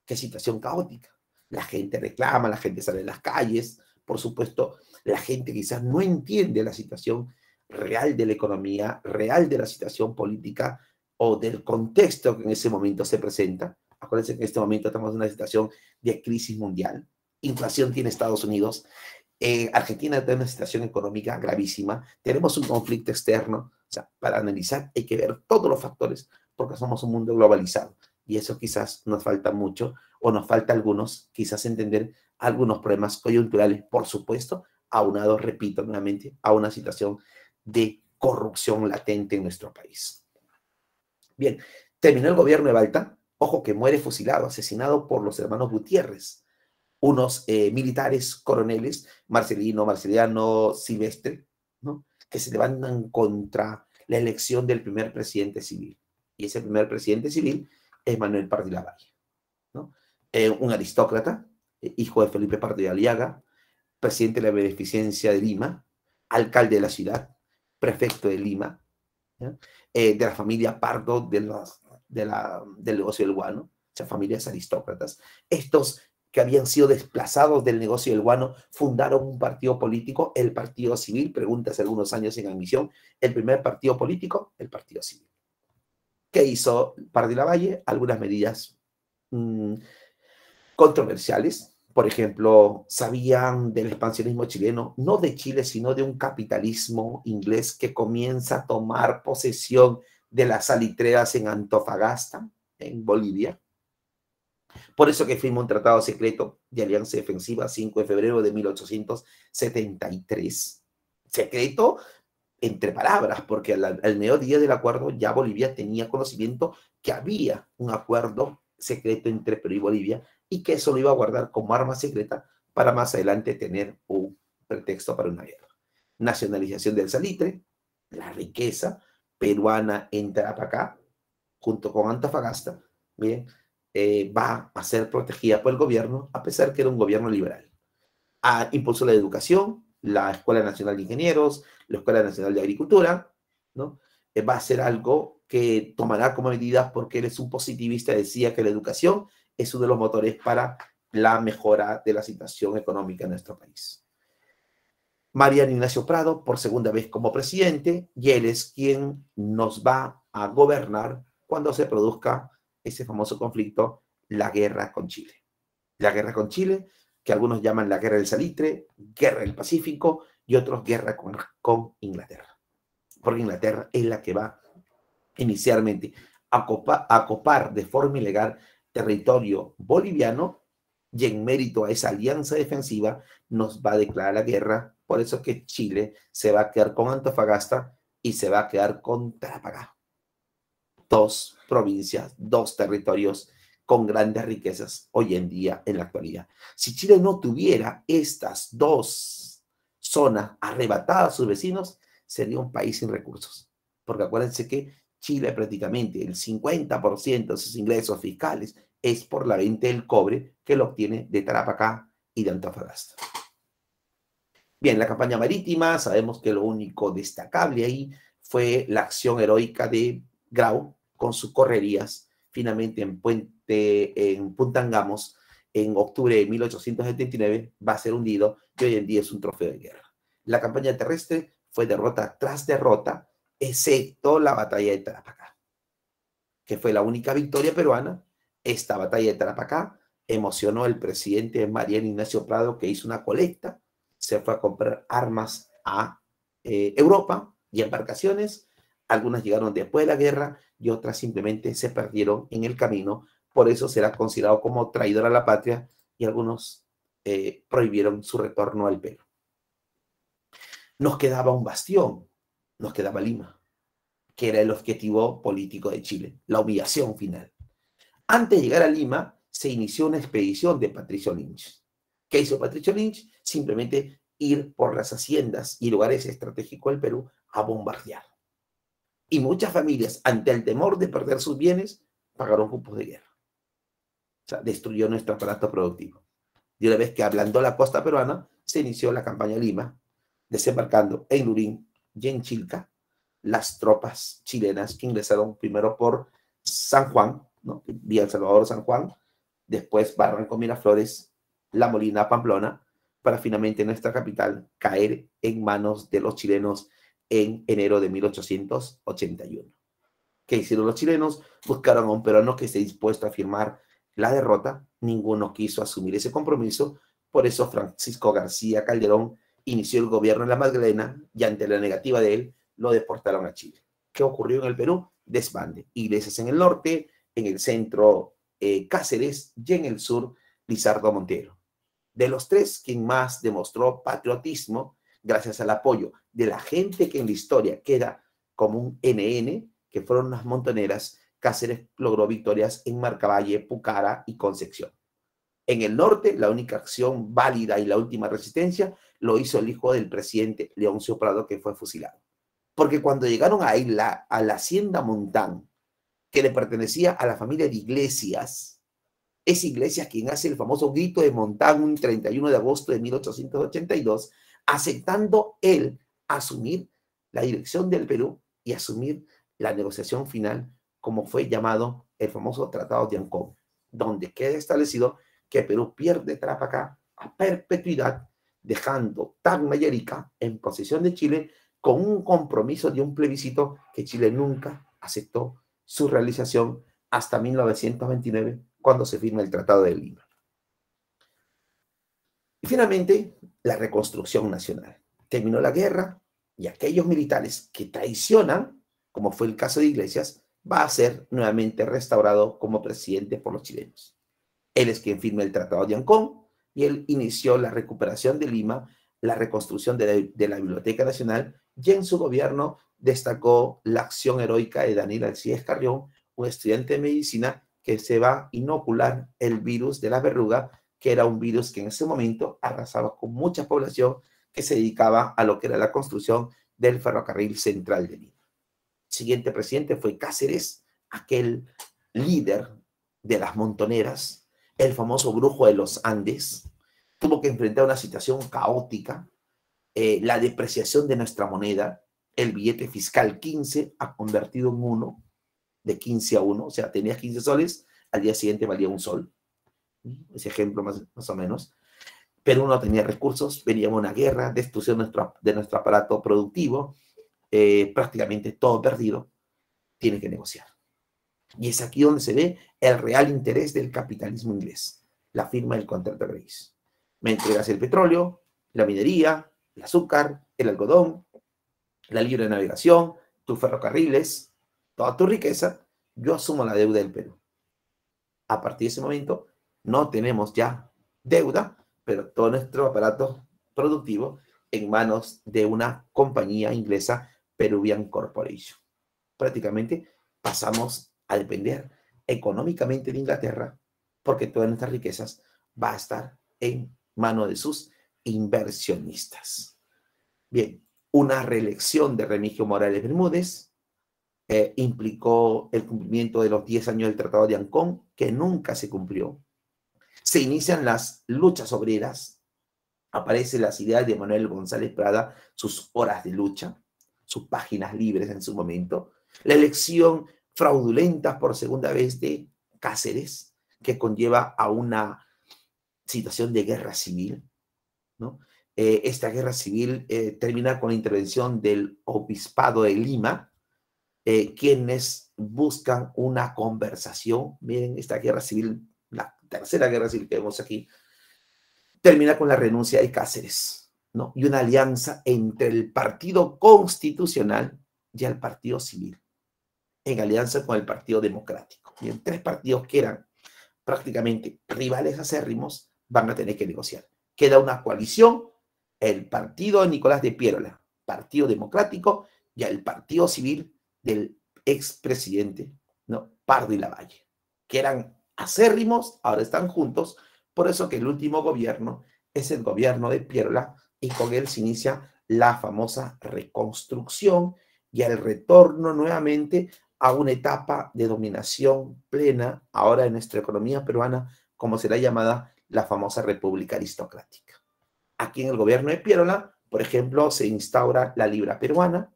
Qué situación caótica. La gente reclama, la gente sale a las calles. Por supuesto, la gente quizás no entiende la situación real de la economía, real de la situación política o del contexto que en ese momento se presenta. Acuérdense que en este momento estamos en una situación de crisis mundial. Inflación tiene Estados Unidos. Argentina tiene una situación económica gravísima. Tenemos un conflicto externo. O sea, para analizar hay que ver todos los factores porque somos un mundo globalizado. Y eso quizás nos falta mucho o nos falta algunos, quizás entender algunos problemas coyunturales, por supuesto, aunados, repito nuevamente, a una situación de corrupción latente en nuestro país. Bien, terminó el gobierno de Balta, ojo que muere fusilado, asesinado por los hermanos Gutiérrez, unos militares coroneles, Marceliano, Silvestre, ¿no? Que se levantan contra la elección del primer presidente civil. Y ese primer presidente civil es Manuel Pardo de Lavalle, ¿no? Un aristócrata, hijo de Felipe Pardo de Aliaga, presidente de la Beneficencia de Lima, alcalde de la ciudad, prefecto de Lima, de la familia Pardo del negocio del guano, o sea, familias aristócratas. Estos que habían sido desplazados del negocio del guano fundaron un partido político, el Partido Civil, pregunta hace algunos años en admisión, el primer partido político, el Partido Civil. ¿Qué hizo Pardo de Lavalle? Algunas medidas controversiales. Por ejemplo, sabían del expansionismo chileno, no de Chile, sino de un capitalismo inglés que comienza a tomar posesión de las salitreras en Antofagasta, en Bolivia. Por eso que firma un tratado secreto de alianza defensiva 5 de febrero de 1873. Secreto entre palabras, porque al mediodía del acuerdo ya Bolivia tenía conocimiento que había un acuerdo secreto entre Perú y Bolivia y que eso lo iba a guardar como arma secreta para más adelante tener un pretexto para una guerra. Nacionalización del salitre, la riqueza peruana en Tarapacá, junto con Antofagasta, miren, va a ser protegida por el gobierno, a pesar que era un gobierno liberal. Impulsó la educación, la Escuela Nacional de Ingenieros, la Escuela Nacional de Agricultura, ¿no? Va a ser algo que tomará como medida porque él es un positivista, decía que la educación es uno de los motores para la mejora de la situación económica en nuestro país. Mariano Ignacio Prado, por segunda vez como presidente, y él es quien nos va a gobernar cuando se produzca ese famoso conflicto, la guerra con Chile. La guerra con Chile, que algunos llaman la guerra del salitre, guerra del Pacífico, y otros guerra con Inglaterra. Porque Inglaterra es la que va inicialmente a copar de forma ilegal territorio boliviano, y en mérito a esa alianza defensiva nos va a declarar la guerra. Por eso que Chile se va a quedar con Antofagasta y se va a quedar con Tarapacá. Dos provincias, dos territorios con grandes riquezas hoy en día, en la actualidad. Si Chile no tuviera estas dos zonas arrebatadas a sus vecinos, sería un país sin recursos. Porque acuérdense que Chile prácticamente el 50% de sus ingresos fiscales es por la venta del cobre que lo obtiene de Tarapacá y de Antofagasta. Bien, la campaña marítima, sabemos que lo único destacable ahí fue la acción heroica de Grau con sus correrías, finalmente en Punta Angamos, en octubre de 1879, va a ser hundido y hoy en día es un trofeo de guerra. La campaña terrestre fue derrota tras derrota, excepto la batalla de Tarapacá, que fue la única victoria peruana. Esta batalla de Tarapacá emocionó al presidente Mariano Ignacio Prado, que hizo una colecta, se fue a comprar armas a Europa y embarcaciones. Algunas llegaron después de la guerra y otras simplemente se perdieron en el camino. Por eso será considerado como traidor a la patria y algunos prohibieron su retorno al Perú. nos quedaba un bastión, nos quedaba Lima, que era el objetivo político de Chile, la humillación final. Antes de llegar a Lima, se inició una expedición de Patricio Lynch. ¿Qué hizo Patricio Lynch? Simplemente ir por las haciendas y lugares estratégicos del Perú a bombardear. Y muchas familias, ante el temor de perder sus bienes, pagaron cupos de guerra. O sea, destruyó nuestro aparato productivo. Y una vez que ablandó la costa peruana, se inició la campaña Lima, desembarcando en Lurín y en Chilca las tropas chilenas que ingresaron primero por San Juan, ¿no? Vía El Salvador, San Juan, después Barranco, Miraflores, La Molina, Pamplona, para finalmente nuestra capital caer en manos de los chilenos en enero de 1881. ¿Qué hicieron los chilenos? Buscaron a un peruano que esté dispuesto a firmar la derrota. Ninguno quiso asumir ese compromiso. Por eso Francisco García Calderón inició el gobierno en la Magdalena y ante la negativa de él, lo deportaron a Chile. ¿Qué ocurrió en el Perú? Desbande. Iglesias en el norte, en el centro Cáceres y en el sur Lizardo Montero. De los tres, quien más demostró patriotismo, gracias al apoyo de la gente que en la historia queda como un NN, que fueron las montoneras, Cáceres logró victorias en Marcavalle, Pucara y Concepción. En el norte, la única acción válida y la última resistencia lo hizo el hijo del presidente Leoncio Prado, que fue fusilado. Porque cuando llegaron a la hacienda Montán, que le pertenecía a la familia de Iglesias, es Iglesias quien hace el famoso grito de Montán un 31 de agosto de 1882, aceptando él asumir la dirección del Perú y asumir la negociación final, como fue llamado el famoso Tratado de Ancón, donde queda establecido que Perú pierde Tarapacá a perpetuidad, dejando Tacna y Arica en posesión de Chile con un compromiso de un plebiscito que Chile nunca aceptó su realización hasta 1929, cuando se firma el Tratado de Lima. Y finalmente, la reconstrucción nacional. Terminó la guerra y aquellos militares que traicionan, como fue el caso de Iglesias, va a ser nuevamente restaurado como presidente por los chilenos. Él es quien firma el Tratado de Ancón y él inició la recuperación de Lima, la reconstrucción de la Biblioteca Nacional, y en su gobierno destacó la acción heroica de Daniel Alcides Carrión, un estudiante de medicina que se va a inocular el virus de la verruga, que era un virus que en ese momento arrasaba con mucha población que se dedicaba a lo que era la construcción del ferrocarril central de Lima. El siguiente presidente fue Cáceres, aquel líder de las montoneras, el famoso brujo de los Andes. Tuvo que enfrentar una situación caótica, la depreciación de nuestra moneda, el billete fiscal 15 ha convertido en 1, de 15 a 1, o sea, tenías 15 soles, al día siguiente valía 1 sol. Ese ejemplo más o menos. Perú no tenía recursos, venía una guerra, destrucción de nuestro aparato productivo, prácticamente todo perdido, tiene que negociar. Y es aquí donde se ve el real interés del capitalismo inglés, la firma del contrato Grace. Me entregas el petróleo, la minería, el azúcar, el algodón, la libre navegación, tus ferrocarriles, toda tu riqueza, yo asumo la deuda del Perú. A partir de ese momento, no tenemos ya deuda, pero todo nuestro aparato productivo en manos de una compañía inglesa, Peruvian Corporation. Prácticamente pasamos a depender económicamente de Inglaterra, porque todas nuestras riquezas va a estar en manos de sus inversionistas. Bien, una reelección de Remigio Morales Bermúdez implicó el cumplimiento de los 10 años del Tratado de Ancón, que nunca se cumplió. Se inician las luchas obreras, aparecen las ideas de Manuel González Prada, sus horas de lucha, sus páginas libres en su momento, la elección fraudulenta por segunda vez de Cáceres, que conlleva a una situación de guerra civil, ¿no? Esta guerra civil termina con la intervención del Obispado de Lima, quienes buscan una conversación. Miren, esta guerra civil, la tercera guerra civil que vemos aquí, termina con la renuncia de Cáceres, ¿no? Y una alianza entre el Partido Constitucional y el Partido Civil, en alianza con el Partido Democrático. Bien, tres partidos que eran prácticamente rivales acérrimos van a tener que negociar. Queda una coalición, el partido de Nicolás de Piérola, Partido Democrático y al Partido Civil del expresidente, ¿no?, Pardo y Lavalle, que eran acérrimos, ahora están juntos. Por eso que el último gobierno es el gobierno de Pierola, y con él se inicia la famosa reconstrucción y el retorno nuevamente a una etapa de dominación plena, ahora en nuestra economía peruana, como será llamada la famosa República Aristocrática. Aquí en el gobierno de Pierola, por ejemplo, se instaura la libra peruana,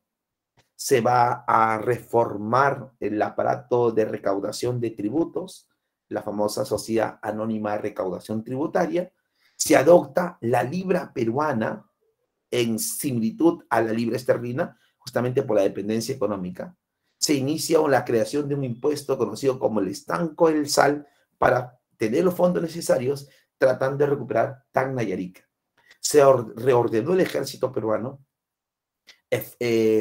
se va a reformar el aparato de recaudación de tributos, la famosa Sociedad Anónima de Recaudación Tributaria, se adopta la libra peruana en similitud a la libra esterlina, justamente por la dependencia económica. Se inicia la creación de un impuesto conocido como el estanco del sal para tener los fondos necesarios tratando de recuperar Tacna y Arica. Se reordenó el ejército peruano,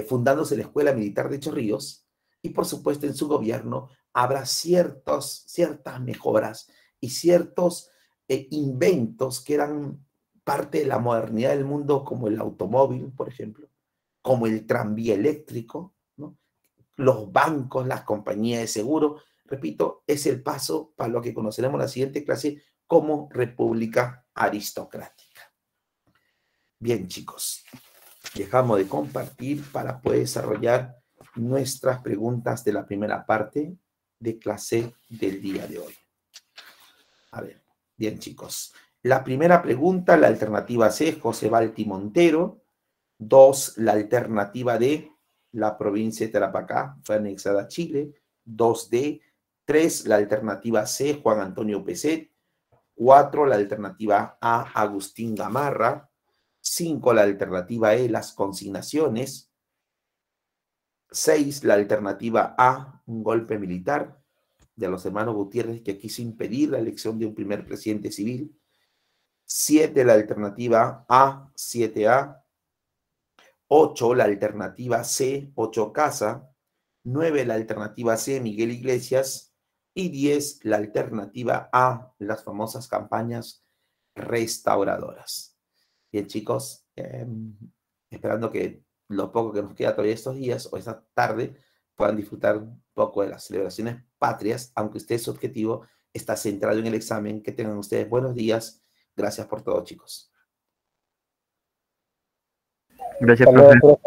fundándose la Escuela Militar de Chorrillos, y por supuesto en su gobierno habrá ciertas mejoras y ciertos inventos que eran parte de la modernidad del mundo, como el automóvil, por ejemplo, como el tranvía eléctrico, ¿no?, los bancos, las compañías de seguro. Repito, es el paso para lo que conoceremos en la siguiente clase como República Aristocrática. Bien, chicos, dejamos de compartir para poder desarrollar nuestras preguntas de la primera parte de clase del día de hoy. A ver, bien, chicos. La primera pregunta, la alternativa C, José Balti Montero. 2, la alternativa D, la provincia de Tarapacá fue anexada a Chile. 2D. 3, la alternativa C, Juan Antonio Peset. 4, la alternativa A, Agustín Gamarra. 5, la alternativa E, las consignaciones. 6, la alternativa A, un golpe militar de los hermanos Gutiérrez, que quiso impedir la elección de un primer presidente civil. 7, la alternativa A, 7A. 8, la alternativa C, 8 Casa. 9, la alternativa C, Miguel Iglesias. Y 10, la alternativa A, las famosas campañas restauradoras. Bien, chicos, esperando que lo poco que nos queda todavía estos días o esta tarde puedan disfrutar un poco de las celebraciones patrias, aunque usted su objetivo está centrado en el examen. Que tengan ustedes buenos días. Gracias por todo, chicos. Gracias, profe.